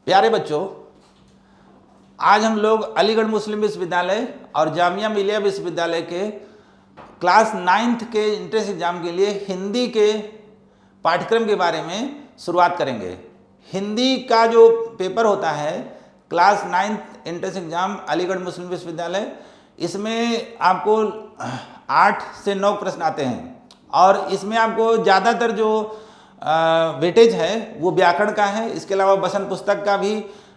प्यारे बच्चों, आज हम लोग अलीगढ़ मुस्लिम विश्वविद्यालय और जामिया मिलिया विश्वविद्यालय के क्लास 9th के एंट्रेंस एग्जाम के लिए हिंदी के पाठ्यक्रम के बारे में शुरुआत करेंगे। हिंदी का जो पेपर होता है class 9th entrance exam Aligarh Muslim विश्वविद्यालय, इसमें आपको 8 से 9 प्रश्न आते हैं और इसमें आपको ज़्यादातर जो वेटेज है वो व्याकरण का है। इसके अलावा वचन पुस्तक का भी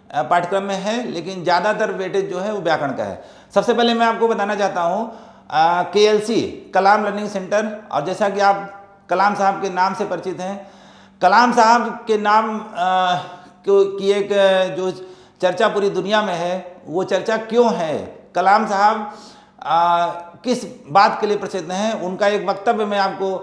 पाठ्यक्रम में है, लेकिन ज़्यादातर वेटेज जो है वो व्याकरण का है। सबसे पहले मैं आपको बताना चाहता हूँ KLC कलाम लर्निंग सेंटर, और जैसा कि आप कलाम साहब के नाम से परिचित हैं, कलाम साहब के नाम की एक जो चर्चा पूरी दुनिया में है, वो चर्चा क्यों है, कलाम साहब किस बात के लिए प्रसिद्ध हैं, उनका एक वक्तव्य मैं आपको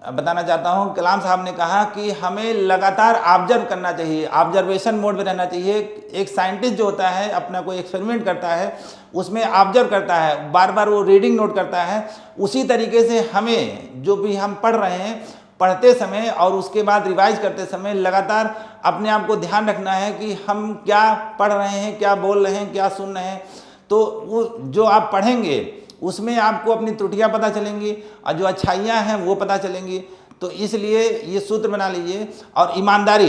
बताना चाहता हूं। कलाम साहब ने कहा कि हमें लगातार ऑब्जर्व करना चाहिए, ऑब्जर्वेशन मोड में रहना चाहिए। एक साइंटिस्ट जो होता है अपना कोई एक्सपेरिमेंट करता है, उसमें ऑब्जर्व करता है, बार बार वो रीडिंग नोट करता है। उसी तरीके से हमें जो भी हम पढ़ रहे हैं, पढ़ते समय और उसके बाद रिवाइज करते समय लगातार अपने आप को ध्यान रखना है कि हम क्या पढ़ रहे हैं, क्या बोल रहे हैं, क्या सुन रहे हैं। तो वो जो आप पढ़ेंगे उसमें आपको अपनी त्रुटियां पता चलेंगी और जो अच्छाइयां हैं वो पता चलेंगी। तो इसलिए ये सूत्र बना लीजिए। और ईमानदारी,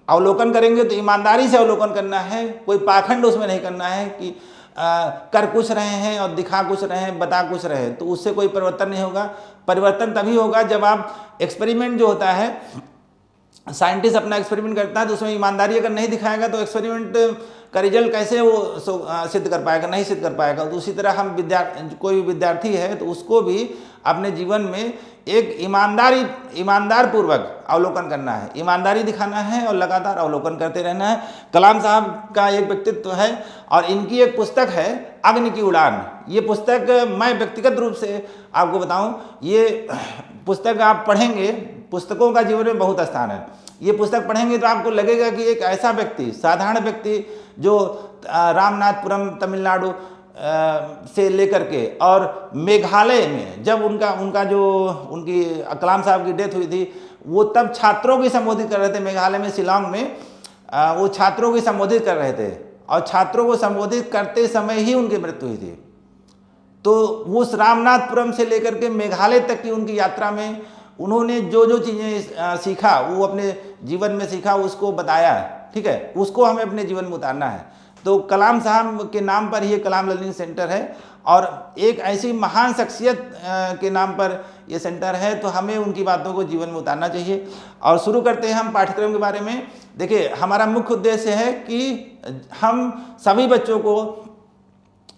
अवलोकन करेंगे तो ईमानदारी से अवलोकन करना है, कोई पाखंड उसमें नहीं करना है कि कर कुछ रहे हैं और दिखा कुछ रहे हैं, बता कुछ रहे हैं, तो उससे कोई परिवर्तन नहीं होगा। परिवर्तन तभी होगा जब आप एक्सपेरिमेंट जो होता है, साइंटिस्ट अपना एक्सपेरिमेंट करता है तो उसमें ईमानदारी अगर नहीं दिखाएगा तो एक्सपेरिमेंट का रिजल्ट कैसे वो सिद्ध कर पाएगा, नहीं सिद्ध कर पाएगा। तो उसी तरह हम कोई विद्यार्थी है तो उसको भी अपने जीवन में एक ईमानदार पूर्वक अवलोकन करना है, ईमानदारी दिखाना है और लगातार अवलोकन करते रहना है। कलाम साहब का एक व्यक्तित्व है और इनकी एक पुस्तक है अग्नि की उड़ान। ये पुस्तक मैं व्यक्तिगत रूप से आपको बताऊं, ये पुस्तक आप पढ़ेंगे, पुस्तकों का जीवन में बहुत स्थान है। ये पुस्तक पढ़ेंगे तो आपको लगेगा कि एक ऐसा व्यक्ति, साधारण व्यक्ति जो रामनाथपुरम तमिलनाडु से लेकर के और मेघालय में जब उनकी कलाम साहब की डेथ हुई थी, वो तब छात्रों की संबोधित कर रहे थे। मेघालय में शिलांग में वो छात्रों की संबोधित कर रहे थे और छात्रों को संबोधित करते समय ही उनकी मृत्यु हुई थी। तो उस रामनाथपुरम से लेकर के मेघालय तक की उनकी यात्रा में उन्होंने जो जो चीज़ें सीखा, वो अपने जीवन में सीखा, उसको बताया, ठीक है, उसको हमें अपने जीवन में उतारना है। तो कलाम साहब के नाम पर ये कलाम लर्निंग सेंटर है और एक ऐसी महान शख्सियत के नाम पर ये सेंटर है, तो हमें उनकी बातों को जीवन में उतारना चाहिए। और शुरू करते हैं हम पाठ्यक्रम के बारे में। देखिए, हमारा मुख्य उद्देश्य है कि हम सभी बच्चों को,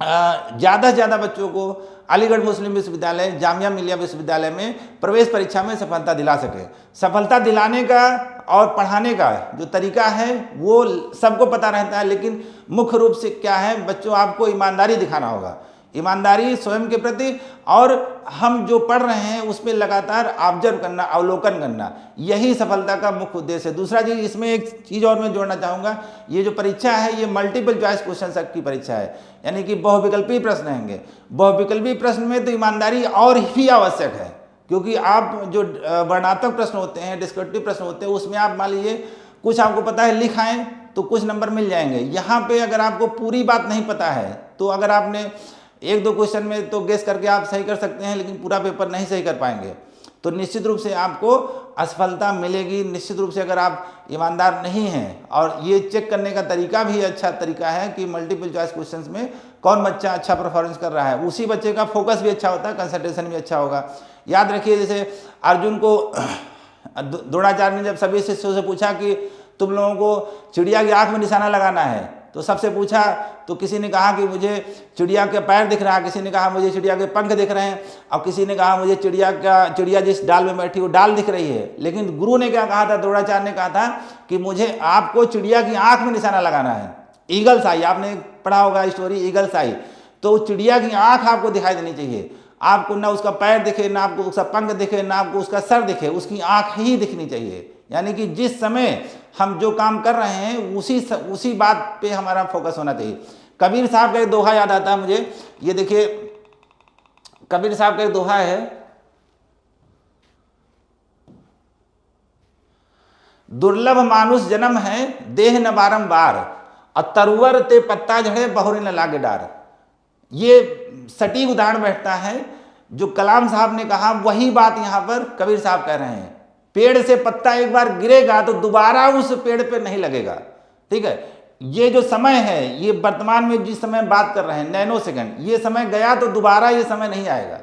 ज़्यादा से ज़्यादा बच्चों को अलीगढ़ मुस्लिम विश्वविद्यालय, जामिया मिलिया विश्वविद्यालय में प्रवेश परीक्षा में सफलता दिला सके। सफलता दिलाने का और पढ़ाने का जो तरीका है वो सबको पता रहता है, लेकिन मुख्य रूप से क्या है, बच्चों आपको ईमानदारी दिखाना होगा, ईमानदारी स्वयं के प्रति, और हम जो पढ़ रहे हैं उसमें लगातार ऑब्जर्व करना, अवलोकन करना, यही सफलता का मुख्य उद्देश्य है। दूसरा चीज़, इसमें एक चीज़ और मैं जोड़ना चाहूँगा, ये जो परीक्षा है ये मल्टीपल चॉइस क्वेश्चन की परीक्षा है, यानी कि बहुविकल्पी प्रश्न होंगे। बहुविकल्पी प्रश्न में तो ईमानदारी और भी आवश्यक है, क्योंकि आप जो वर्णनात्मक प्रश्न होते हैं, डिस्क्रिप्टिव प्रश्न होते हैं, उसमें आप मान लीजिए कुछ आपको पता है, लिख आएँ तो कुछ नंबर मिल जाएंगे। यहाँ पे अगर आपको पूरी बात नहीं पता है तो अगर आपने 1-2 क्वेश्चन में तो गेस करके आप सही कर सकते हैं, लेकिन पूरा पेपर नहीं सही कर पाएंगे, तो निश्चित रूप से आपको असफलता मिलेगी। निश्चित रूप से अगर आप ईमानदार नहीं हैं, और ये चेक करने का तरीका भी अच्छा तरीका है कि मल्टीपल चॉइस क्वेश्चंस में कौन बच्चा अच्छा परफॉर्मेंस कर रहा है, उसी बच्चे का फोकस भी अच्छा होता है, कंसंट्रेशन भी अच्छा होगा। याद रखिए, जैसे अर्जुन को द्रोणाचार्य ने जब सभी शिष्यों से पूछा कि तुम लोगों को चिड़िया की आँख में निशाना लगाना है, तो सबसे पूछा तो किसी ने कहा कि मुझे चिड़िया के पैर दिख रहा है, किसी ने कहा मुझे चिड़िया के पंख दिख रहे हैं, और किसी ने कहा मुझे चिड़िया जिस डाल में बैठी वो डाल दिख रही है। लेकिन गुरु ने क्या कहा था, द्रोणाचार्य ने कहा था कि मुझे आपको चिड़िया की आँख में निशाना लगाना है। ईगल्स आई, आपने पढ़ा होगा स्टोरी, ईगल्स आई, तो चिड़िया की आँख आपको दिखाई देनी चाहिए। आपको ना उसका पैर दिखे, ना आपको उसका पंख दिखे, ना आपको उसका सर दिखे, उसकी आँख ही दिखनी चाहिए। यानी कि जिस समय हम जो काम कर रहे हैं उसी बात पे हमारा फोकस होना चाहिए। कबीर साहब का एक दोहा याद आता है मुझे, ये देखिए, कबीर साहब का एक दोहा है, दुर्लभ मानुष जन्म है देह न बारंबार, और तरुवर ते पत्ता झड़े बहुरे न लागे डार। ये सटीक उदाहरण बैठता है जो कलाम साहब ने कहा, वही बात यहाँ पर कबीर साहब कह रहे हैं। पेड़ से पत्ता एक बार गिरेगा तो दोबारा उस पेड़ पे नहीं लगेगा। ठीक है, ये जो समय है, ये वर्तमान में जिस समय बात कर रहे हैं नैनो सेकंड, ये समय गया तो दोबारा ये समय नहीं आएगा।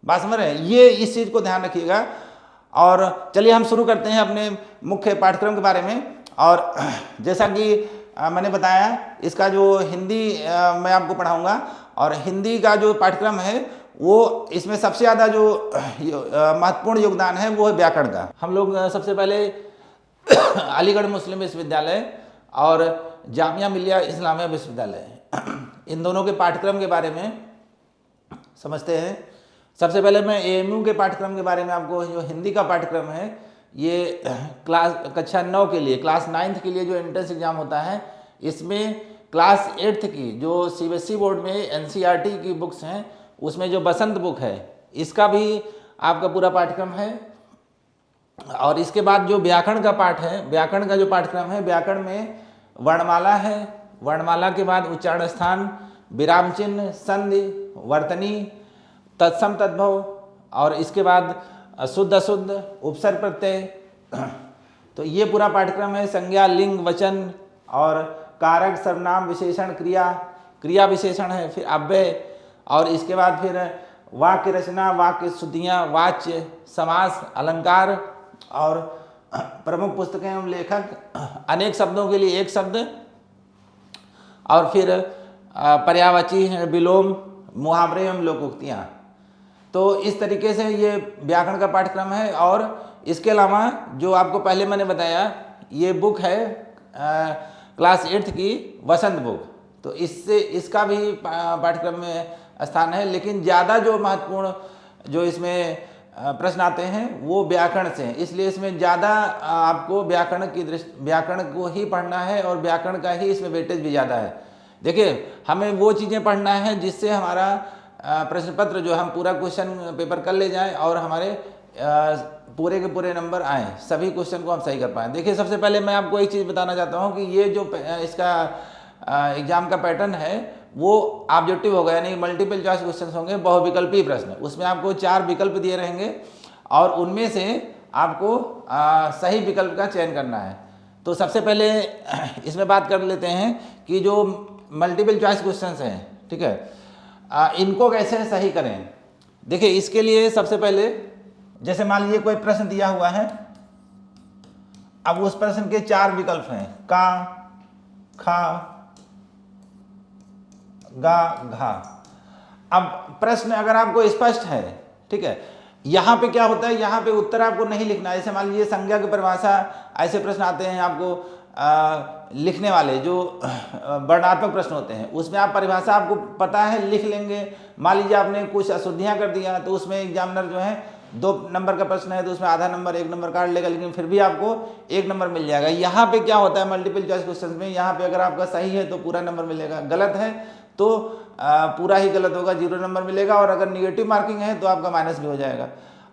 बात समझ रहे हैं, ये इस चीज़ को ध्यान रखिएगा। और चलिए हम शुरू करते हैं अपने मुख्य पाठ्यक्रम के बारे में। और जैसा कि मैंने बताया, इसका जो हिंदी मैं आपको पढ़ाऊंगा, और हिंदी का जो पाठ्यक्रम है वो इसमें सबसे ज़्यादा जो महत्वपूर्ण योगदान है वो है व्याकरण का। हम लोग सबसे पहले अलीगढ़ मुस्लिम विश्वविद्यालय और जामिया मिलिया इस्लामिया विश्वविद्यालय, इन दोनों के पाठ्यक्रम के बारे में समझते हैं। सबसे पहले मैं एएमयू के पाठ्यक्रम के बारे में आपको, जो हिंदी का पाठ्यक्रम है, ये कक्षा 9 के लिए, क्लास 9th के लिए जो एंट्रेंस एग्जाम होता है, इसमें क्लास 8th की जो सीबीएसई बोर्ड में एनसीईआरटी की बुक्स हैं, उसमें जो बसंत बुक है, इसका भी आपका पूरा पाठ्यक्रम है। और इसके बाद जो व्याकरण का पाठ है, व्याकरण का जो पाठ्यक्रम है, व्याकरण में वर्णमाला है, वर्णमाला के बाद उच्चारण स्थान, विराम चिन्ह, संधि, वर्तनी, तत्सम तद्भव, और इसके बाद शुद्ध अशुद्ध, उपसर्ग प्रत्यय। तो ये पूरा पाठ्यक्रम है। संज्ञा, लिंग, वचन और कारक, सर्वनाम, विशेषण, क्रिया, क्रिया विशेषण है, फिर अव्यय, और इसके बाद फिर वाक्य रचना, वाक्य शुद्धियाँ, वाच्य, समास, अलंकार, और प्रमुख पुस्तकें एवं लेखक, अनेक शब्दों के लिए एक शब्द, और फिर पर्यायवाची है, विलोम, मुहावरे एवं लोकोक्तियाँ। तो इस तरीके से ये व्याकरण का पाठ्यक्रम है। और इसके अलावा जो आपको पहले मैंने बताया, ये बुक है क्लास 8th की वसंत बुक, तो इससे इसका भी पाठ्यक्रम में स्थान है। लेकिन ज़्यादा जो महत्वपूर्ण जो इसमें प्रश्न आते हैं वो व्याकरण से हैं, इसलिए इसमें ज़्यादा आपको व्याकरण को ही पढ़ना है, और व्याकरण का ही इसमें वेटेज भी ज़्यादा है। देखिए, हमें वो चीज़ें पढ़ना है जिससे हमारा प्रश्न पत्र जो हम पूरा क्वेश्चन पेपर कर ले जाएं और हमारे पूरे के पूरे नंबर आएँ, सभी क्वेश्चन को हम सही कर पाएँ। देखिए, सबसे पहले मैं आपको एक चीज़ बताना चाहता हूँ कि ये जो इसका एग्ज़ाम का पैटर्न है वो ऑब्जेक्टिव होगा, यानी मल्टीपल चॉइस क्वेश्चन होंगे, बहुविकल्पी प्रश्न। उसमें आपको 4 विकल्प दिए रहेंगे और उनमें से आपको सही विकल्प का चयन करना है। तो सबसे पहले इसमें बात कर लेते हैं कि जो मल्टीपल चॉइस क्वेश्चन हैं, ठीक है, इनको कैसे सही करें। देखिए, इसके लिए सबसे पहले, जैसे मान लीजिए कोई प्रश्न दिया हुआ है, अब उस प्रश्न के 4 विकल्प हैं, का, खा, गा, घा। अब प्रश्न अगर आपको स्पष्ट है, ठीक है, यहाँ पे क्या होता है, यहाँ पे उत्तर आपको नहीं लिखना है। जैसे मान लीजिए संज्ञा की परिभाषा, ऐसे प्रश्न आते हैं आपको लिखने वाले, जो वर्णात्मक प्रश्न होते हैं, उसमें आप परिभाषा आपको पता है, लिख लेंगे। मान लीजिए आपने कुछ अशुद्धियाँ कर दिया, तो उसमें एग्जामिनर जो है 2 नंबर का प्रश्न है तो उसमें आधा नंबर 1 नंबर काट लेगा, लेकिन फिर भी आपको 1 नंबर मिल जाएगा। यहाँ पे क्या होता है मल्टीपल चॉइस क्वेश्चन में, यहाँ पे अगर आपका सही है तो पूरा नंबर मिलेगा, गलत है तो पूरा ही गलत होगा, 0 नंबर मिलेगा, और अगर निगेटिव मार्किंग है तो आपका माइनस भी हो जाएगा।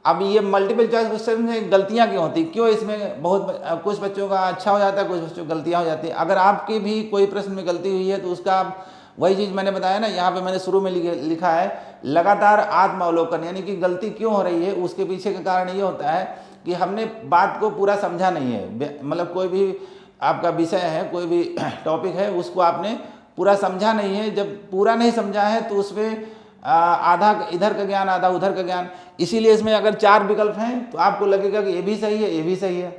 अब ये मल्टीपल चॉइस क्वेश्चन में गलतियाँ क्यों होती, क्यों इसमें कुछ बच्चों का अच्छा हो जाता है, कुछ बच्चों की गलतियाँ हो जाती है। अगर आपकी भी कोई प्रश्न में गलती हुई है तो उसका आप, वही चीज़ मैंने बताया ना, यहाँ पे मैंने शुरू में लिखा है लगातार आत्मावलोकन, यानी कि गलती क्यों हो रही है, उसके पीछे का कारण ये होता है कि हमने बात को पूरा समझा नहीं है। मतलब कोई भी आपका विषय है, कोई भी टॉपिक है, उसको आपने पूरा समझा नहीं है। जब पूरा नहीं समझा है तो उसमें आधा इधर का ज्ञान, आधा उधर का ज्ञान। इसीलिए इसमें अगर 4 विकल्प हैं तो आपको लगेगा कि ये भी सही है, ये भी सही है।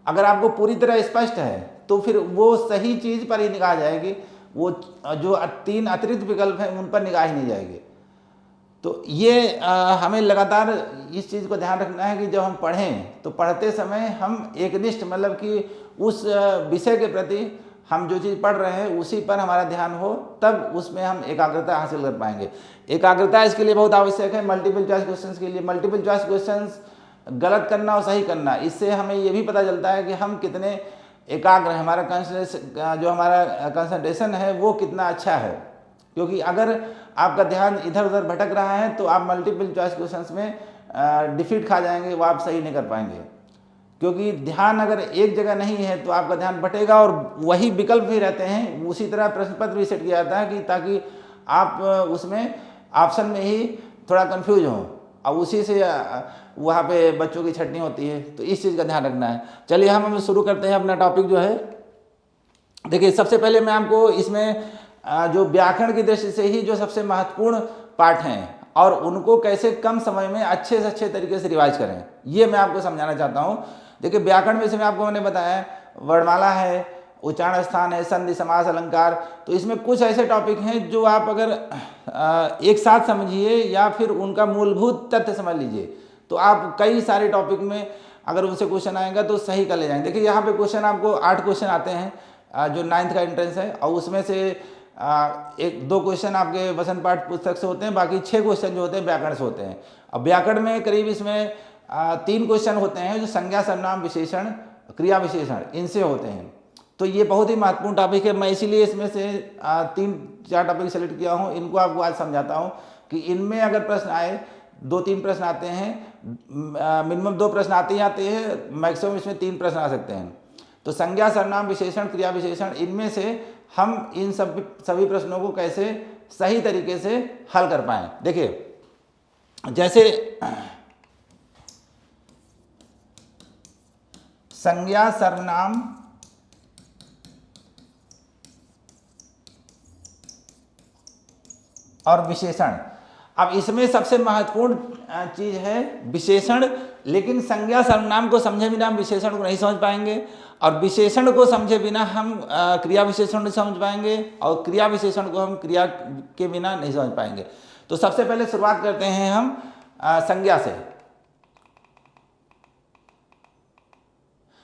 अगर आपको पूरी तरह स्पष्ट है तो फिर वो सही चीज़ पर ही निगाह जाएगी, वो जो 3 अतिरिक्त विकल्प हैं उन पर निगाह ही नहीं जाएगी। तो ये हमें लगातार इस चीज़ को ध्यान रखना है कि जब हम पढ़ें तो पढ़ते समय हम एकनिष्ठ, मतलब कि उस विषय के प्रति हम जो चीज़ पढ़ रहे हैं उसी पर हमारा ध्यान हो, तब उसमें हम एकाग्रता हासिल कर पाएंगे। एकाग्रता इसके लिए बहुत आवश्यक है मल्टीपल चॉइस क्वेश्चंस के लिए। मल्टीपल चॉइस क्वेश्चंस गलत करना और सही करना, इससे हमें ये भी पता चलता है कि हम कितने एकाग्र हैं, हमारा कंसंट्रेशन है वो कितना अच्छा है। क्योंकि अगर आपका ध्यान इधर उधर भटक रहा है तो आप मल्टीपल चॉइस क्वेश्चंस में डिफीट खा जाएंगे, वो आप सही नहीं कर पाएंगे। क्योंकि ध्यान अगर एक जगह नहीं है तो आपका ध्यान बटेगा और वही विकल्प भी रहते हैं। उसी तरह प्रश्न पत्र भी सेट किया जाता है कि ताकि आप उसमें ऑप्शन में ही थोड़ा कंफ्यूज हो और उसी से वहाँ पे बच्चों की छटनी होती है। तो इस चीज़ का ध्यान रखना है। चलिए हम शुरू करते हैं अपना टॉपिक जो है। देखिए सबसे पहले मैं आपको इसमें जो व्याकरण की दृष्टि से ही जो सबसे महत्वपूर्ण पाठ हैं और उनको कैसे कम समय में अच्छे से अच्छे तरीके से रिवाइज करें, ये मैं आपको समझाना चाहता हूँ। देखिए व्याकरण में से मैंने बताया वर्णमाला है, उच्चारण स्थान है, संधि, समास, अलंकार। तो इसमें कुछ ऐसे टॉपिक हैं जो आप अगर एक साथ समझिए या फिर उनका मूलभूत तथ्य समझ लीजिए तो आप कई सारे टॉपिक में अगर उनसे क्वेश्चन आएगा तो सही कर ले जाएंगे। देखिए यहाँ पे क्वेश्चन आपको 8 क्वेश्चन आते हैं जो 9th का एंट्रेंस है और उसमें से 1-2 क्वेश्चन आपके वचन पाठ पुस्तक से होते हैं, बाकी 6 क्वेश्चन जो होते हैं व्याकरण से होते हैं। अब व्याकरण में करीब इसमें 3 क्वेश्चन होते हैं जो संज्ञा, सर्वनाम, विशेषण, क्रिया विशेषण इनसे होते हैं। तो ये बहुत ही महत्वपूर्ण टॉपिक है। मैं इसीलिए इसमें से 3-4 टॉपिक सेलेक्ट किया हूँ, इनको आपको आज समझाता हूँ कि इनमें अगर प्रश्न आए 2-3 प्रश्न आते हैं, मिनिमम 2 प्रश्न आते ही आते हैं, मैक्सिमम इसमें 3 प्रश्न आ सकते हैं। तो संज्ञा, सर्वनाम, विशेषण, क्रिया विशेषण, इनमें से हम इन सभी प्रश्नों को कैसे सही तरीके से हल कर पाएं। देखिए जैसे संज्ञा, सर्वनाम और विशेषण, अब इसमें सबसे महत्वपूर्ण चीज है विशेषण। लेकिन संज्ञा सर्वनाम को समझे बिना हम विशेषण को नहीं समझ पाएंगे और विशेषण को समझे बिना हम क्रिया विशेषण नहीं समझ पाएंगे और क्रिया विशेषण को हम क्रिया के बिना नहीं समझ पाएंगे। तो सबसे पहले शुरुआत करते हैं हम संज्ञा से।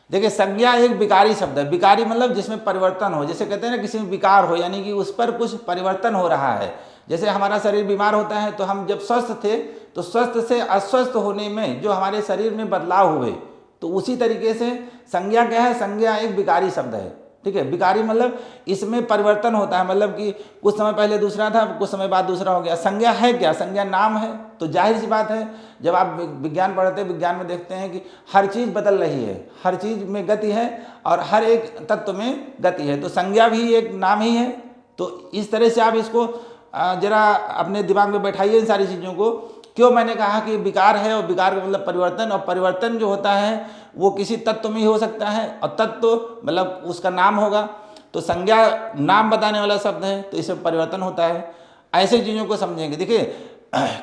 देखिए संज्ञा एक विकारी शब्द है। विकारी मतलब जिसमें परिवर्तन हो, जैसे कहते हैं ना किसी में विकार हो, यानी कि उस पर कुछ परिवर्तन हो रहा है। जैसे हमारा शरीर बीमार होता है तो हम जब स्वस्थ थे तो स्वस्थ से अस्वस्थ होने में जो हमारे शरीर में बदलाव हुए, तो उसी तरीके से संज्ञा क्या है, संज्ञा एक विकारी शब्द है। ठीक है, विकारी मतलब इसमें परिवर्तन होता है, मतलब कि कुछ समय पहले दूसरा था, कुछ समय बाद दूसरा हो गया। संज्ञा है क्या, संज्ञा नाम है। तो जाहिर सी बात है जब आप विज्ञान पढ़ते हैं, विज्ञान में देखते हैं कि हर चीज़ बदल रही है, हर चीज़ में गति है और हर एक तत्व में गति है। तो संज्ञा भी एक नाम ही है। तो इस तरह से आप इसको जरा अपने दिमाग में बैठाइए इन सारी चीज़ों को। क्यों मैंने कहा कि विकार है, और विकार का मतलब परिवर्तन, और परिवर्तन जो होता है वो किसी तत्व में ही हो सकता है और तत्व मतलब उसका नाम होगा। तो संज्ञा नाम बताने वाला शब्द है, तो इसमें परिवर्तन होता है। ऐसे चीज़ों को समझेंगे। देखिए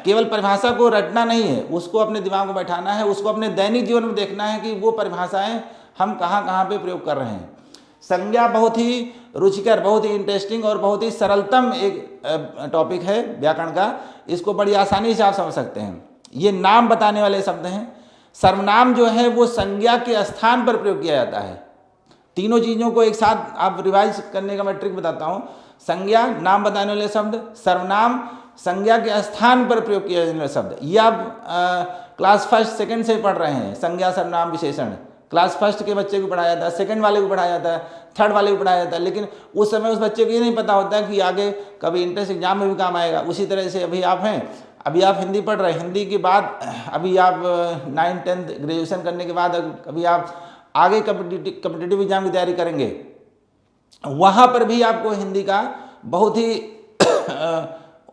केवल परिभाषा को रटना नहीं है, उसको अपने दिमाग में बैठाना है, उसको अपने दैनिक जीवन में देखना है कि वो परिभाषाएं हम कहाँ कहाँ पे प्रयोग कर रहे हैं। संज्ञा बहुत ही रुचिकर, बहुत ही इंटरेस्टिंग और बहुत ही सरलतम एक टॉपिक है व्याकरण का। इसको बड़ी आसानी से आप समझ सकते हैं। ये नाम बताने वाले शब्द हैं। सर्वनाम जो है वो संज्ञा के स्थान पर प्रयोग किया जाता है। तीनों चीज़ों को एक साथ आप रिवाइज करने का मैं ट्रिक बताता हूँ। संज्ञा नाम बताने वाले शब्द, सर्वनाम संज्ञा के स्थान पर प्रयोग किया जाने वाले शब्द। ये आप क्लास 1st 2nd से पढ़ रहे हैं। संज्ञा, सर्वनाम, विशेषण क्लास 1st के बच्चे को पढ़ाया जाता है, 2nd वाले को पढ़ाया जाता है, 3rd वाले को पढ़ाया जाता है। लेकिन उस समय उस बच्चे को ये नहीं पता होता है कि आगे कभी इंट्रेंस एग्जाम में भी काम आएगा। उसी तरह से अभी आप हैं, अभी आप हिंदी पढ़ रहे हैं, हिंदी के बाद अभी आप 9th 10th ग्रेजुएशन करने के बाद अभी आप आगे कम्पिटिटिव एग्जाम की तैयारी करेंगे, वहाँ पर भी आपको हिंदी का बहुत ही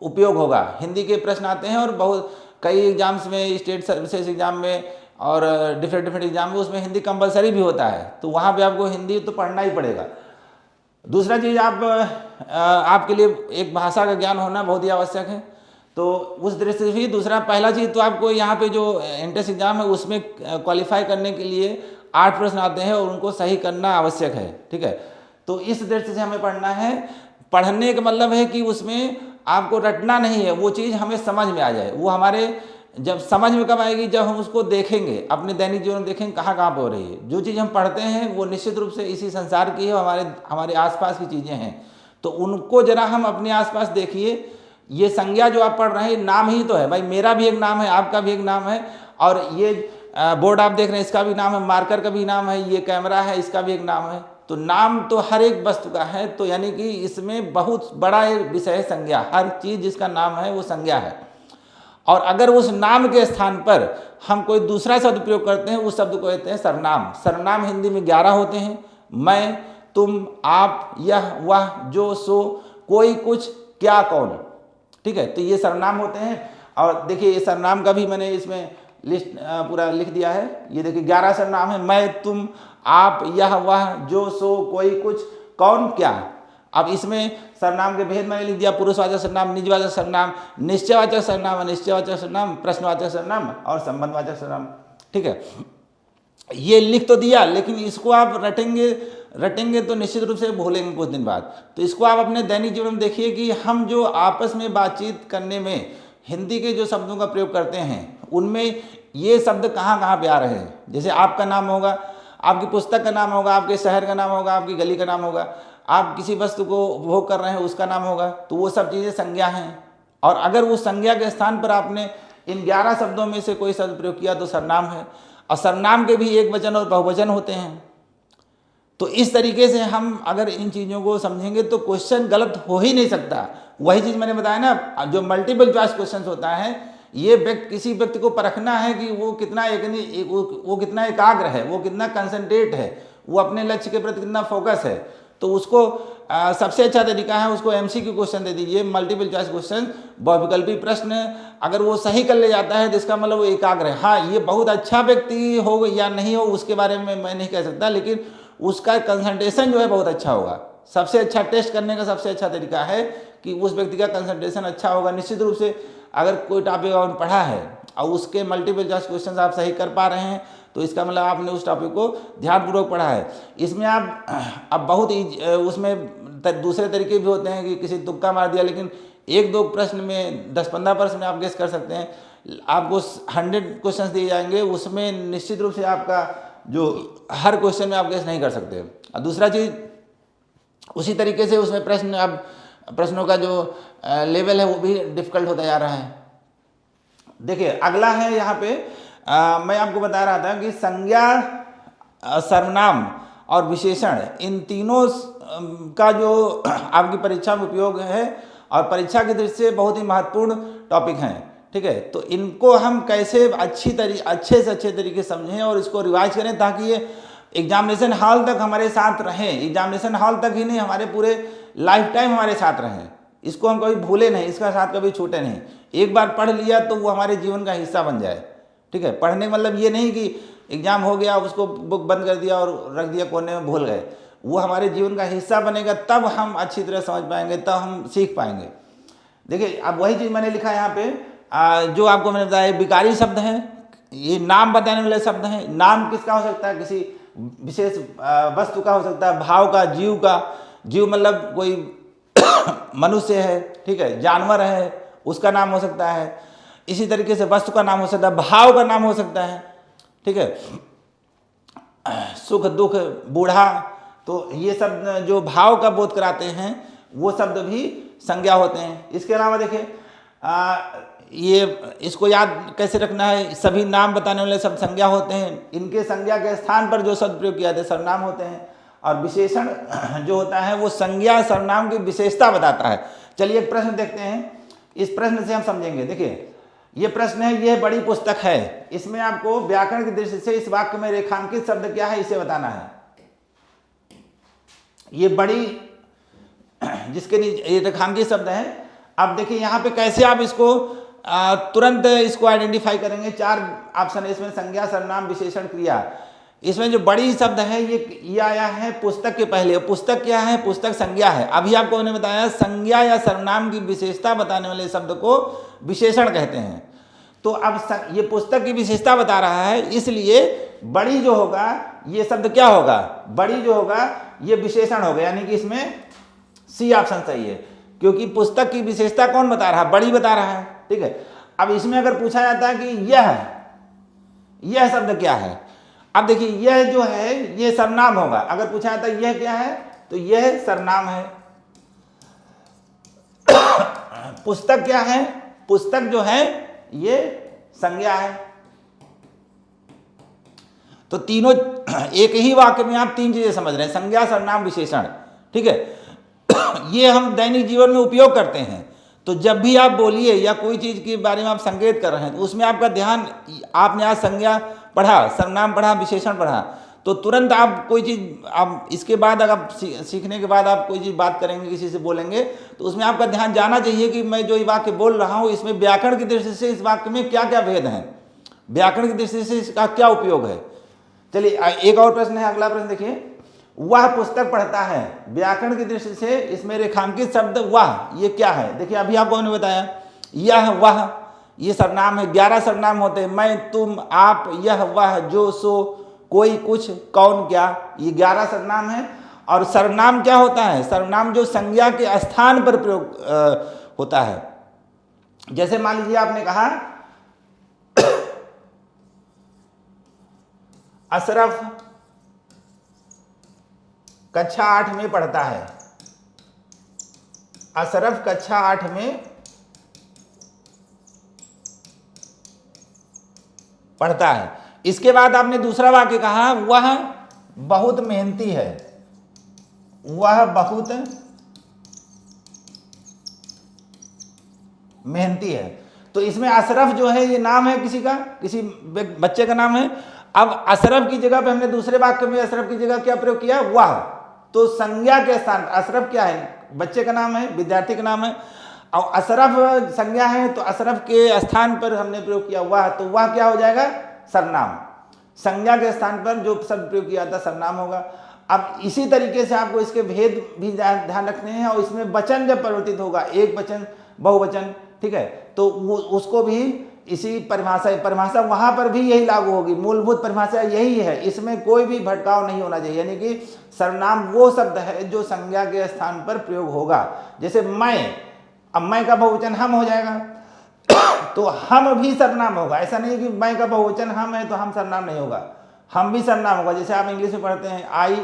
उपयोग होगा। हिंदी के प्रश्न आते हैं और बहुत कई एग्जाम्स में, स्टेट सर्विसेज एग्जाम में और डिफरेंट एग्जाम में उसमें हिंदी कंपलसरी भी होता है। तो वहाँ पे आपको हिंदी तो पढ़ना ही पड़ेगा। दूसरा चीज़ आपके लिए एक भाषा का ज्ञान होना बहुत ही आवश्यक है। तो उस दृष्टि से भी दूसरा, पहला चीज़ तो आपको यहाँ पे जो एंट्रेंस एग्जाम है उसमें क्वालिफाई करने के लिए 8 प्रश्न आते हैं और उनको सही करना आवश्यक है। ठीक है, तो इस दृष्टि से हमें पढ़ना है। पढ़ने का मतलब है कि उसमें आपको रटना नहीं है, वो चीज़ हमें समझ में आ जाए। वो हमारे जब समझ में कब आएगी, जब हम उसको देखेंगे, अपने दैनिक जीवन में देखेंगे कहाँ कहाँ पर हो रही है। जो चीज़ हम पढ़ते हैं वो निश्चित रूप से इसी संसार की है, हमारे आसपास की चीज़ें हैं। तो उनको जरा हम अपने आसपास देखिए। ये संज्ञा जो आप पढ़ रहे हैं नाम ही तो है भाई। मेरा भी एक नाम है, आपका भी एक नाम है, और ये बोर्ड आप देख रहे हैं इसका भी नाम है, मार्कर का भी नाम है, ये कैमरा है इसका भी एक नाम है। तो नाम तो हर एक वस्तु का है। तो यानी कि इसमें बहुत बड़ा एक विषय है संज्ञा। हर चीज़ जिसका नाम है वो संज्ञा है। और अगर उस नाम के स्थान पर हम कोई दूसरा शब्द प्रयोग करते हैं, उस शब्द को कहते हैं सर्वनाम। सर्वनाम हिंदी में 11 होते हैं। मैं, तुम, आप, यह, वह, जो, सो, कोई, कुछ, क्या, कौन। ठीक है, तो ये सर्वनाम होते हैं। और देखिए ये सर्वनाम का भी मैंने इसमें लिस्ट पूरा लिख दिया है। ये देखिए 11 सर्वनाम है। मैं, तुम, आप, यह, वह, जो, सो, कोई, कुछ, कौन, क्या। अब इसमें सर्वनाम के भेद मैंने लिख दिया। पुरुषवाचक सर्वनाम, निजवाचक सर्वनाम, निश्चयवाचक सर्वनाम, अनिश्चयवाचक सर्वनाम, प्रश्नवाचक सर्वनाम और संबंधवाचक सर्वनाम। ठीक है, ये लिख तो दिया, लेकिन इसको आप रटेंगे तो निश्चित रूप से भूलेंगे कुछ दिन बाद। तो इसको आप अपने दैनिक जीवन में देखिए कि हम जो आपस में बातचीत करने में हिंदी के जो शब्दों का प्रयोग करते हैं, उनमें ये शब्द कहाँ कहाँ पे आ रहे हैं। जैसे आपका नाम होगा, आपकी पुस्तक का नाम होगा, आपके शहर का नाम होगा, आपकी गली का नाम होगा, आप किसी वस्तु को उपभोग कर रहे हैं उसका नाम होगा। तो वो सब चीज़ें संज्ञा हैं। और अगर उस संज्ञा के स्थान पर आपने इन 11 शब्दों में से कोई शब्द प्रयोग किया तो सर्वनाम है। और सर्वनाम के भी एक वचन और बहुवचन होते हैं। तो इस तरीके से हम अगर इन चीज़ों को समझेंगे तो क्वेश्चन गलत हो ही नहीं सकता। वही चीज़ मैंने बताया ना, जो मल्टीपल चॉइस क्वेश्चन होता है, ये किसी व्यक्ति को परखना है कि वो कितना वो कितना एकाग्र है, वो कितना कंसंट्रेट है, वो अपने लक्ष्य के प्रति कितना फोकस है। तो उसको सबसे अच्छा तरीका है उसको एमसीक्यू क्वेश्चन दे दीजिए, मल्टीपल चॉइस क्वेश्चन, बहुविकल्पी प्रश्न। अगर वो सही कर ले जाता है तो इसका मतलब वो एकाग्र है। हाँ, ये बहुत अच्छा व्यक्ति हो या नहीं हो उसके बारे में मैं नहीं कह सकता, लेकिन उसका कंसंट्रेशन जो है बहुत अच्छा होगा। सबसे अच्छा टेस्ट करने का सबसे अच्छा तरीका है कि उस व्यक्ति का कंसंट्रेशन अच्छा होगा। निश्चित रूप से अगर कोई टॉपिक आपने पढ़ा है और उसके मल्टीपल चॉइस क्वेश्चन आप सही कर पा रहे हैं तो इसका मतलब आपने उस टॉपिक को ध्यानपूर्वक पढ़ा है। इसमें आप अब बहुत उसमें दूसरे तरीके भी होते हैं कि किसी तुक्का मार दिया, लेकिन 1-2 प्रश्न में 10-15 प्रश्न में आप गेस कर सकते हैं। आपको 100 क्वेश्चन दिए जाएंगे, उसमें निश्चित रूप से आपका जो हर क्वेश्चन में आप गेस नहीं कर सकते। और दूसरा चीज़, उसी तरीके से उसमें प्रश्नों का जो लेवल है वो भी डिफ़िकल्ट होता जा रहा है। देखिए अगला है यहाँ पे मैं आपको बता रहा था कि संज्ञा, सर्वनाम और विशेषण, इन तीनों का जो आपकी परीक्षा में उपयोग है और परीक्षा की दृष्टि से बहुत ही महत्वपूर्ण टॉपिक हैं। ठीक है, तो इनको हम कैसे अच्छे से अच्छे तरीके समझें और इसको रिवाइज करें ताकि ये एग्जामिनेशन हॉल तक हमारे साथ रहें। एग्जामिनेशन हॉल तक ही नहीं, हमारे पूरे लाइफ टाइम हमारे साथ रहें। इसको हम कभी भूले नहीं, इसका साथ कभी छूटे नहीं। एक बार पढ़ लिया तो वो हमारे जीवन का हिस्सा बन जाए। ठीक है, पढ़ने का मतलब ये नहीं कि एग्जाम हो गया उसको बुक बंद कर दिया और रख दिया कोने में, भूल गए। वो हमारे जीवन का हिस्सा बनेगा, तब हम अच्छी तरह समझ पाएंगे, तब हम सीख पाएंगे। देखिए अब वही चीज़ मैंने लिखा है यहाँ पे, जो आपको मैंने बताया विकारी शब्द हैं, ये नाम बताने वाले शब्द हैं। नाम किसका हो सकता है? किसी विशेष वस्तु का हो सकता है, भाव का, जीव का। जीव मतलब कोई मनुष्य है, ठीक है, जानवर है, उसका नाम हो सकता है। इसी तरीके से वस्तु का नाम हो सकता है, भाव का नाम हो सकता है। ठीक है, सुख, दुख, बूढ़ा, तो ये सब जो भाव का बोध कराते हैं वो शब्द भी संज्ञा होते हैं। इसके अलावा देखिए ये इसको याद कैसे रखना है, सभी नाम बताने वाले शब्द संज्ञा होते हैं। इनके संज्ञा के स्थान पर जो शब्द प्रयोग किया जाता है सर्वनाम होते हैं। और विशेषण जो होता है वो संज्ञा सर्वनाम की विशेषता बताता है। चलिए एक प्रश्न देखते हैं, इस प्रश्न से हम समझेंगे। देखिए ये प्रश्न है, यह बड़ी पुस्तक है। इसमें आपको व्याकरण की दृष्टि से इस वाक्य में रेखांकित शब्द क्या है इसे बताना है। ये बड़ी जिसके नीचे ये रेखांकित शब्द है। अब देखिए यहाँ पे कैसे आप इसको तुरंत इसको आइडेंटिफाई करेंगे। 4 ऑप्शन है इसमें, संज्ञा, सर्वनाम, विशेषण, क्रिया। इसमें जो बड़ी शब्द है ये आया है पुस्तक के पहले। पुस्तक क्या है? पुस्तक संज्ञा है। अभी आपको मैंने बताया संज्ञा या सर्वनाम की विशेषता बताने वाले शब्द को विशेषण कहते हैं। तो अब ये पुस्तक की विशेषता बता रहा है, इसलिए बड़ी जो होगा ये शब्द क्या होगा? बड़ी जो होगा ये विशेषण होगा, यानी कि इसमें सी ऑप्शन सही है, क्योंकि पुस्तक की विशेषता कौन बता रहा है? बड़ी बता रहा है। ठीक है, अब इसमें अगर पूछा जाता है कि यह शब्द क्या है, अब देखिए यह जो है ये सर्वनाम होगा। अगर पूछा जाता है यह क्या है तो यह सर्वनाम है। पुस्तक क्या है? पुस्तक जो है ये संज्ञा है। तो तीनों एक ही वाक्य में आप 3 चीजें समझ रहे हैं, संज्ञा, सर्वनाम, विशेषण। ठीक है, ये हम दैनिक जीवन में उपयोग करते हैं। तो जब भी आप बोलिए या कोई चीज़ के बारे में आप संकेत कर रहे हैं तो उसमें आपका ध्यान, आपने आज संज्ञा पढ़ा, सर्वनाम पढ़ा, विशेषण पढ़ा, तो तुरंत आप कोई चीज़, आप इसके बाद अगर सीखने के बाद आप कोई चीज़ बात करेंगे, किसी से बोलेंगे, तो उसमें आपका ध्यान जाना चाहिए कि मैं जो ये वाक्य बोल रहा हूँ इसमें व्याकरण की दृष्टि से इस वाक्य में क्या क्या भेद हैं, व्याकरण की दृष्टि से इसका क्या उपयोग है। चलिए एक और प्रश्न है, अगला प्रश्न देखिए। वह पुस्तक पढ़ता है, व्याकरण की दृष्टि से इसमें रेखांकित शब्द वह, ये क्या है? देखिए अभी आपको मैंने बताया, यह वह ये सर्वनाम है, 11 सर्वनाम होते हैं, मैं, तुम, आप, यह, वह, जो, सो, कोई, कुछ, कौन, क्या, ये 11 सर्वनाम है। और सर्वनाम क्या होता है? सर्वनाम जो संज्ञा के स्थान पर प्रयोग होता है। जैसे मान लीजिए आपने कहा अशरफ कक्षा 8 में पढ़ता है, अशरफ कक्षा 8 में पढ़ता है। इसके बाद आपने दूसरा वाक्य कहा वह बहुत मेहनती है, वह बहुत मेहनती है। तो इसमें अशरफ जो है ये नाम है किसी का, किसी बच्चे का नाम है। अब अशरफ की जगह पे हमने दूसरे वाक्य में अशरफ की जगह क्या प्रयोग किया? वह। तो संज्ञा के स्थान अशरफ क्या है? बच्चे का नाम है, विद्यार्थी का नाम है। और अशरफ संज्ञा है तो अशरफ के स्थान पर हमने प्रयोग किया वह, तो वह क्या हो जाएगा? सर्वनाम। संज्ञा के स्थान पर जो शब्द प्रयोग किया था सर्वनाम होगा। अब इसी तरीके से आपको इसके भेद भी ध्यान रखने हैं। और इसमें वचन जब परिवर्तित होगा, एक वचन, बहुवचन, ठीक है, तो वो उसको भी इसी परिभाषा वहां पर भी यही लागू होगी। मूलभूत परिभाषा यही है, इसमें कोई भी भटकाव नहीं होना चाहिए। यानी कि सर्वनाम वो शब्द है जो संज्ञा के स्थान पर प्रयोग होगा। जैसे मैं, अब मैं का बहुवचन हम हो जाएगा तो हम भी सर्वनाम होगा। ऐसा नहीं कि मैं का बहुवचन हम है तो हम सर्वनाम नहीं होगा, हम भी सर्वनाम होगा। जैसे आप इंग्लिश में पढ़ते हैं आई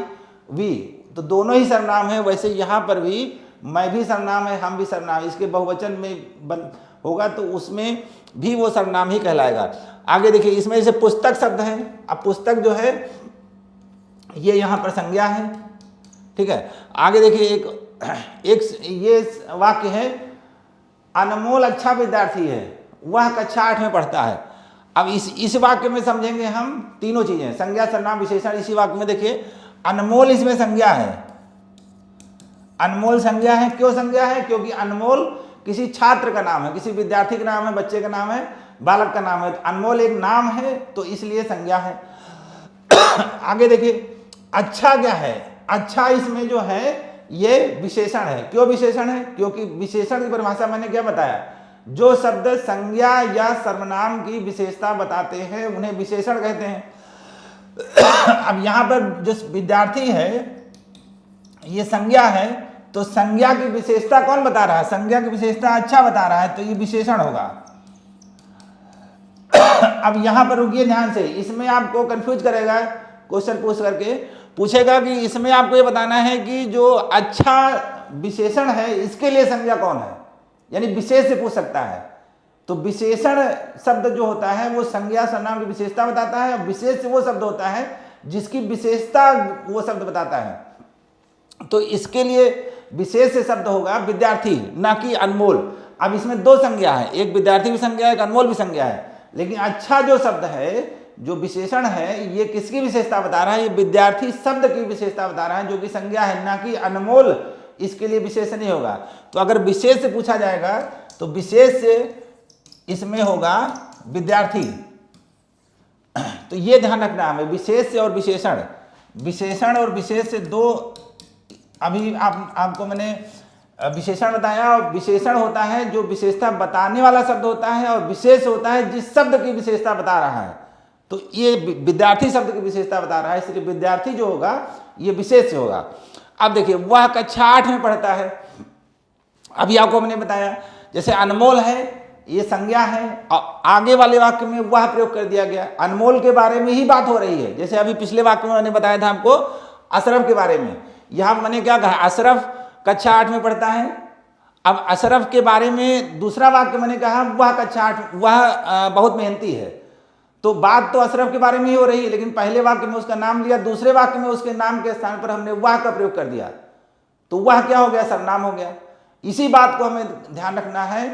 वी, तो दोनों ही सर्वनाम है, वैसे यहाँ पर भी मैं भी सर्वनाम है, हम भी सर्वनाम। इसके बहुवचन में होगा तो उसमें भी वो सर्वनाम ही कहलाएगा। आगे देखिए, इसमें जैसे पुस्तक शब्द है, अब पुस्तक जो है ये यहाँ पर संज्ञा है, ठीक है। आगे देखिए एक ये वाक्य है, अनमोल अच्छा विद्यार्थी है, वह कक्षा 8 में पढ़ता है। अब इस वाक्य में समझेंगे हम तीनों चीजें, संज्ञा, सर्वनाम, विशेषण। इसी वाक्य में देखिए अनमोल इसमें संज्ञा है, अनमोल संज्ञा है। क्यों संज्ञा है? क्योंकि अनमोल किसी छात्र का नाम है, किसी विद्यार्थी का नाम है, बच्चे का नाम है, बालक का नाम है। तो अनमोल एक नाम है तो इसलिए संज्ञा है। आगे देखिए अच्छा क्या है? अच्छा इसमें जो है ये विशेषण है। क्यों विशेषण है? क्योंकि विशेषण की परिभाषा मैंने क्या बताया, जो शब्द संज्ञा या सर्वनाम की विशेषता बताते हैं उन्हें विशेषण कहते हैं। अब यहां पर जो विद्यार्थी है ये संज्ञा है, तो संज्ञा की विशेषता कौन बता रहा है? संज्ञा की विशेषता अच्छा बता रहा है, तो ये विशेषण होगा। अब यहां पर रुकिए ध्यान से, इसमें आपको कंफ्यूज करेगा, क्वेश्चन पूछ करके पूछेगा कि इसमें आपको ये बताना है कि जो अच्छा विशेषण है इसके लिए संज्ञा कौन है, यानी विशेष से पूछ सकता है। तो विशेषण शब्द जो होता है वो संज्ञा सर्वनाम की विशेषता बताता है, विशेष वो शब्द होता है जिसकी विशेषता वो शब्द बताता है। तो इसके लिए विशेष से शब्द होगा विद्यार्थी, ना कि अनमोल। अब इसमें दो संज्ञा है, एक विद्यार्थी भी संज्ञा है, एक अनमोल भी संज्ञा है। लेकिन अच्छा जो शब्द है, जो विशेषण है, ये किसकी विशेषता बता रहा है? ये विद्यार्थी शब्द की विशेषता बता रहा है, जो कि संज्ञा है, ना कि अनमोल। इसके लिए विशेष नहीं होगा। तो अगर विशेष से पूछा जाएगा तो विशेष से इसमें होगा विद्यार्थी। तो ये ध्यान रखना हमें, विशेष से और विशेषण, विशेषण और विशेष से दो। अभी आपको मैंने विशेषण बताया, और विशेषण होता है जो विशेषता बताने वाला शब्द होता है, और विशेष होता है जिस शब्द की विशेषता बता रहा है। तो ये विद्यार्थी शब्द की विशेषता बता रहा है, इसलिए विद्यार्थी जो होगा ये विशेष से होगा। अब देखिए वह कक्षा 8 में पढ़ता है। अभी आपको मैंने बताया जैसे अनमोल है ये संज्ञा है, और आगे वाले वाक्य में वह प्रयोग कर दिया गया, अनमोल के बारे में ही बात हो रही है। जैसे अभी पिछले वाक्य में मैंने बताया था आपको अशरफ के बारे में, यहाँ मैंने क्या कहा, अशरफ कक्षा 8 में पढ़ता है। अब अशरफ के बारे में दूसरा वाक्य मैंने कहा वह कक्षा 8, वह बहुत मेहनती है। तो बात तो अशरफ के बारे में ही हो रही है, लेकिन पहले वाक्य में उसका नाम लिया, दूसरे वाक्य में उसके नाम के स्थान पर हमने वह का प्रयोग कर दिया, तो वह क्या हो गया? सर्वनाम हो गया। इसी बात को हमें ध्यान रखना है।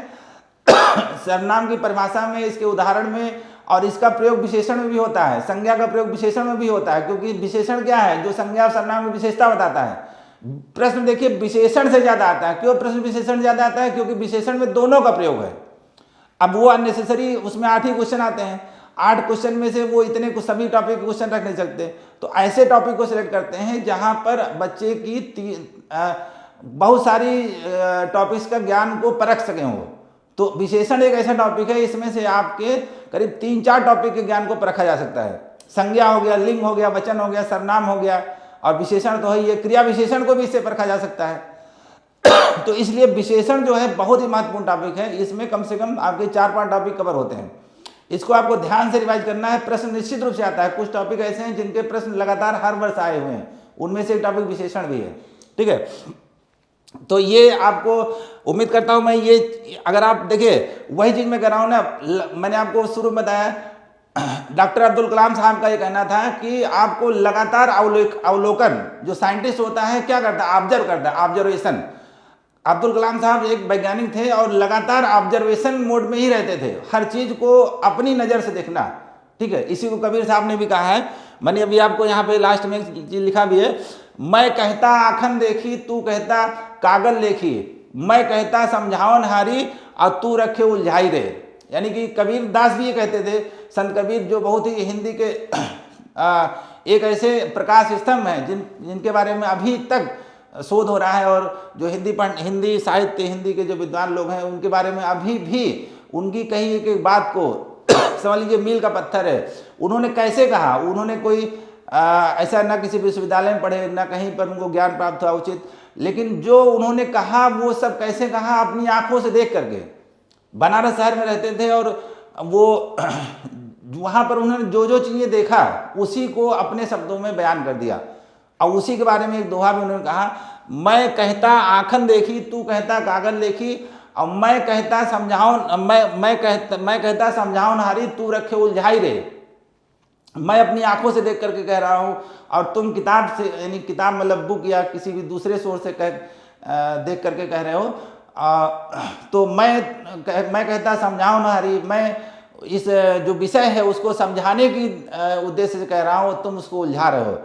सर्वनाम की परिभाषा में, इसके उदाहरण में, और इसका प्रयोग विशेषण में भी होता है, संज्ञा का प्रयोग विशेषण में भी होता है, क्योंकि विशेषण क्या है, जो संज्ञा और सर्वनाम की विशेषता बताता है। प्रश्न देखिए विशेषण से ज्यादा आता है। क्यों प्रश्न विशेषण ज्यादा आता है? क्योंकि विशेषण में दोनों का प्रयोग है। अब वो अननेसेसरी, उसमें 8 ही क्वेश्चन आते हैं, 8 क्वेश्चन में से वो इतने कुछ सभी टॉपिक के क्वेश्चन रख नहीं सकते, तो ऐसे टॉपिक को सिलेक्ट करते हैं जहां पर बच्चे की बहुत सारी टॉपिक्स का ज्ञान को परख सकें वो। तो विशेषण एक ऐसा टॉपिक है, इसमें से आपके करीब 3-4 टॉपिक के ज्ञान को परखा जा सकता है। संज्ञा हो गया, लिंग हो गया, वचन हो गया, सर्वनाम हो गया, और विशेषण तो है, ये क्रिया विशेषण को भी इससे परखा जा सकता है। तो इसलिए विशेषण जो है बहुत ही महत्वपूर्ण टॉपिक है। इसमें कम से कम आपके 4-5 टॉपिक कवर होते हैं। इसको आपको ध्यान से रिवाइज करना है। प्रश्न निश्चित रूप से आता है, कुछ टॉपिक ऐसे हैं जिनके प्रश्न लगातार हर वर्ष आए हुए हैं, उनमें से एक टॉपिक विशेषण भी है। ठीक है, तो ये आपको उम्मीद करता हूं मैं, ये अगर आप देखिए वही चीज मैं कह रहा हूं ना, मैंने आपको शुरू में बताया डॉक्टर अब्दुल कलाम साहब का ये कहना था कि आपको लगातार अवलोकन, जो साइंटिस्ट होता है क्या करता है, ऑब्जर्व करता है, ऑब्जर्वेशन। अब्दुल कलाम साहब एक वैज्ञानिक थे और लगातार ऑब्जर्वेशन मोड में ही रहते थे, हर चीज को अपनी नजर से देखना। ठीक है, इसी को कबीर साहब ने भी कहा है। मैंने अभी आपको यहाँ पे लास्ट में एक चीज लिखा भी है, मैं कहता आखन देखी, तू कहता कागल लेखी, मैं कहता समझावन हारी और तू रखे उलझाई रे। यानी कि कबीर दास भी ये कहते थे, संत कबीर जो बहुत ही हिंदी के एक ऐसे प्रकाश स्तंभ हैं जिनके बारे में अभी तक शोध हो रहा है, और जो हिंदी साहित्य, हिंदी के जो विद्वान लोग हैं उनके बारे में अभी भी उनकी कही एक बात को समझ लीजिए मील का पत्थर है। उन्होंने कैसे कहा, उन्होंने कोई ऐसा ना किसी विश्वविद्यालय में पढ़े, ना कहीं पर उनको ज्ञान प्राप्त हुआ उचित, लेकिन जो उन्होंने कहा वो सब कैसे कहा, अपनी आंखों से देख करके। बनारस शहर में रहते थे और वो वहाँ पर उन्होंने जो जो चीज़ें देखा उसी को अपने शब्दों में बयान कर दिया, और उसी के बारे में एक दोहा में उन्होंने कहा, मैं कहता आँखन देखी, तू कहता कागल लेखी, और मैं कहता समझाओ, मैं कहता समझाओ हारी, तू रखे उलझाई रे। मैं अपनी आंखों से देख करके कह रहा हूँ और तुम किताब से, यानी किताब मतलब बुक या किसी भी दूसरे सोर्स से देख करके कह रहे हो। तो मैं कहता समझाओ हारी, मैं इस जो विषय है उसको समझाने की उद्देश्य से कह रहा हूँ, तुम उसको उलझा रहे हो।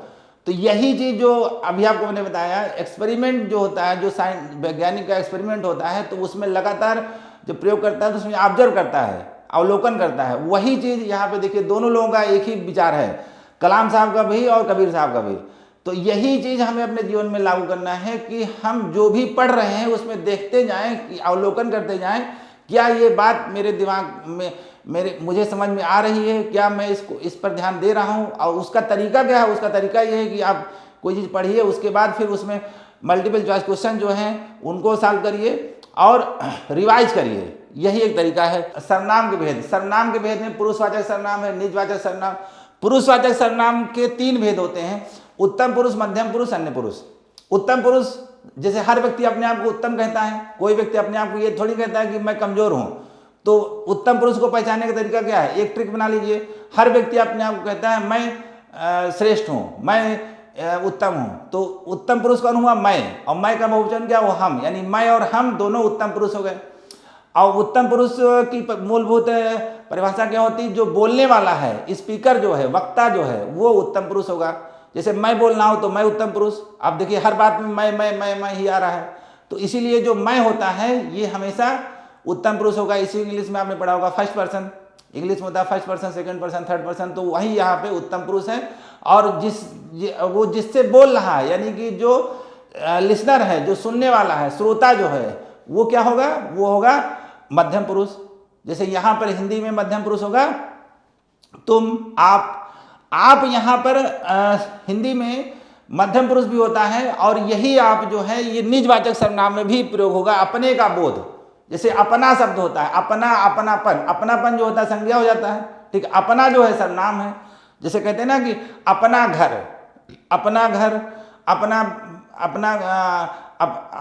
तो यही चीज़ जो अभी आपको मैंने बताया, एक्सपेरिमेंट जो होता है, जो वैज्ञानिक का एक्सपेरिमेंट होता है, तो उसमें लगातार जब प्रयोग करता है तो उसमें ऑब्जर्व करता है, अवलोकन करता है। वही चीज़ यहाँ पे देखिए, दोनों लोगों का एक ही विचार है, कलाम साहब का भी और कबीर साहब का भी। तो यही चीज़ हमें अपने जीवन में लागू करना है कि हम जो भी पढ़ रहे हैं उसमें देखते जाएं, अवलोकन करते जाएं, क्या ये बात मेरे दिमाग में मुझे समझ में आ रही है, क्या मैं इस पर ध्यान दे रहा हूँ। और उसका तरीका क्या है, उसका तरीका ये है कि आप कोई चीज़ पढ़िए, उसके बाद फिर उसमें मल्टीपल चॉइस क्वेश्चन जो हैं उनको सॉल्व करिए और रिवाइज करिए। यही एक तरीका है। सर्वनाम के भेद, सर्वनाम के भेद में पुरुषवाचक सर्वनाम है, निजवाचक सर्वनाम। पुरुषवाचक सर्वनाम के 3 भेद होते हैं, उत्तम पुरुष, मध्यम पुरुष, अन्य पुरुष। उत्तम पुरुष, जैसे हर व्यक्ति अपने आप को उत्तम कहता है, कोई व्यक्ति अपने आप को ये थोड़ी कहता है कि मैं कमजोर हूँ। तो उत्तम पुरुष को पहचानने का तरीका क्या है, एक ट्रिक बना लीजिए। हर व्यक्ति अपने आप को कहता है मैं श्रेष्ठ हूँ, मैं उत्तम हूँ। तो उत्तम पुरुष कौन हुआ, मैं, और मैं का बहुवचन क्या, वो हम, यानी मैं और हम दोनों उत्तम पुरुष हो गए। और उत्तम पुरुष की मूलभूत परिभाषा क्या होती है, जो बोलने वाला है, स्पीकर जो है, वक्ता जो है, वो उत्तम पुरुष होगा। जैसे मैं बोल रहा हूँ तो मैं उत्तम पुरुष। आप देखिए हर बात में मैं ही आ रहा है, तो इसीलिए जो मैं होता है ये हमेशा उत्तम पुरुष होगा। इसी इंग्लिश में आपने पढ़ा होगा फर्स्ट पर्सन, इंग्लिश में होता है first person, second person, third person, तो वही यहाँ पे उत्तम पुरुष है। और वो जिससे बोल रहा है, यानी कि जो लिसनर है, जो सुनने वाला है, श्रोता जो है, वो क्या होगा, वो होगा मध्यम पुरुष। जैसे यहाँ पर हिंदी में मध्यम पुरुष होगा तुम, आप यहाँ पर हिंदी में मध्यम पुरुष भी होता है, और यही आप जो है ये निजवाचक सर्वनाम में भी प्रयोग होगा। अपने का बोध, जैसे अपना शब्द होता है, अपना, अपनापन, अपनापन जो होता है संज्ञा हो जाता है, ठीक है। अपना जो है सर्वनाम है। जैसे कहते हैं ना कि अपना घर, अपना घर,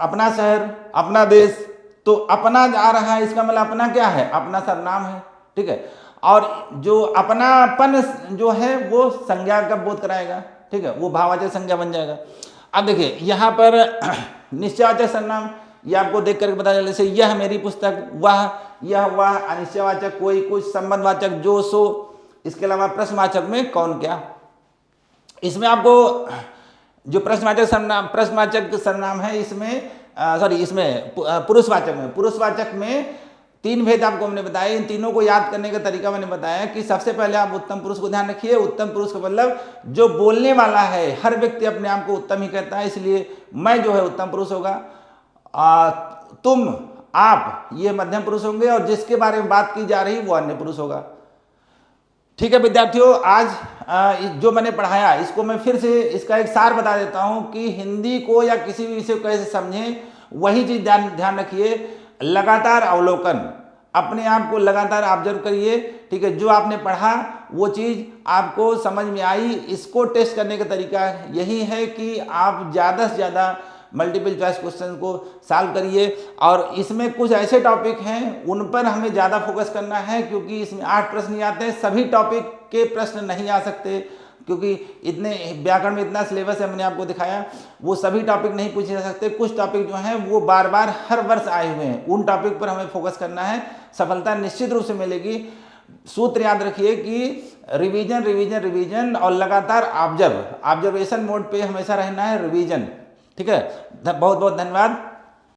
अपना शहर, अपना देश, तो अपना आ रहा है, इसका मतलब अपना क्या है, अपना सर्वनाम है, ठीक है। और जो अपनापन जो है वो संज्ञा का बोध कराएगा, ठीक है, वो भाववाचक संज्ञा बन जाएगा। अब देखिए यहाँ पर निश्चयवाचक सर्वनाम, ये आपको देख करके पता चले, जैसे यह मेरी पुस्तक, वह, यह, वह, अनिश्चयवाचक कोई, कुछ, संबंधवाचक जो, सो, इसके अलावा प्रश्नवाचक में कौन, क्या। इसमें आपको जो प्रश्नवाचक सर्वनाम है इसमें इसमें पुरुषवाचक में 3 भेद आपको हमने बताए। इन तीनों को याद करने का तरीका मैंने बताया कि सबसे पहले आप उत्तम पुरुष को ध्यान रखिए। उत्तम पुरुष का मतलब जो बोलने वाला है, हर व्यक्ति अपने आप को उत्तम ही कहता है, इसलिए मैं जो है उत्तम पुरुष होगा। तुम, आप, ये मध्यम पुरुष होंगे, और जिसके बारे में बात की जा रही वो अन्य पुरुष होगा। ठीक है विद्यार्थियों, आज जो मैंने पढ़ाया इसको मैं फिर से इसका एक सार बता देता हूं कि हिंदी को या किसी भी विषय को कैसे समझें। वही चीज ध्यान रखिए, लगातार अवलोकन, अपने आप को लगातार ऑब्जर्व करिए। ठीक है, जो आपने पढ़ा वो चीज आपको समझ में आई, इसको टेस्ट करने का तरीका यही है कि आप ज़्यादा से ज़्यादा मल्टीपल चॉइस क्वेश्चन को सॉल्व करिए। और इसमें कुछ ऐसे टॉपिक हैं उन पर हमें ज़्यादा फोकस करना है, क्योंकि इसमें 8 प्रश्न ही आते हैं। सभी टॉपिक के प्रश्न नहीं आ सकते, क्योंकि इतने व्याकरण में इतना सिलेबस है, मैंने आपको दिखाया, वो सभी टॉपिक नहीं पूछे जा सकते। कुछ टॉपिक जो हैं वो बार बार हर वर्ष आए हुए हैं, उन टॉपिक पर हमें फोकस करना है। सफलता निश्चित रूप से मिलेगी। सूत्र याद रखिए कि रिवीजन रिवीजन रिवीजन और लगातार ऑब्जर्वेशन मोड पे हमेशा रहना है, रिवीजन। ठीक है, बहुत बहुत धन्यवाद।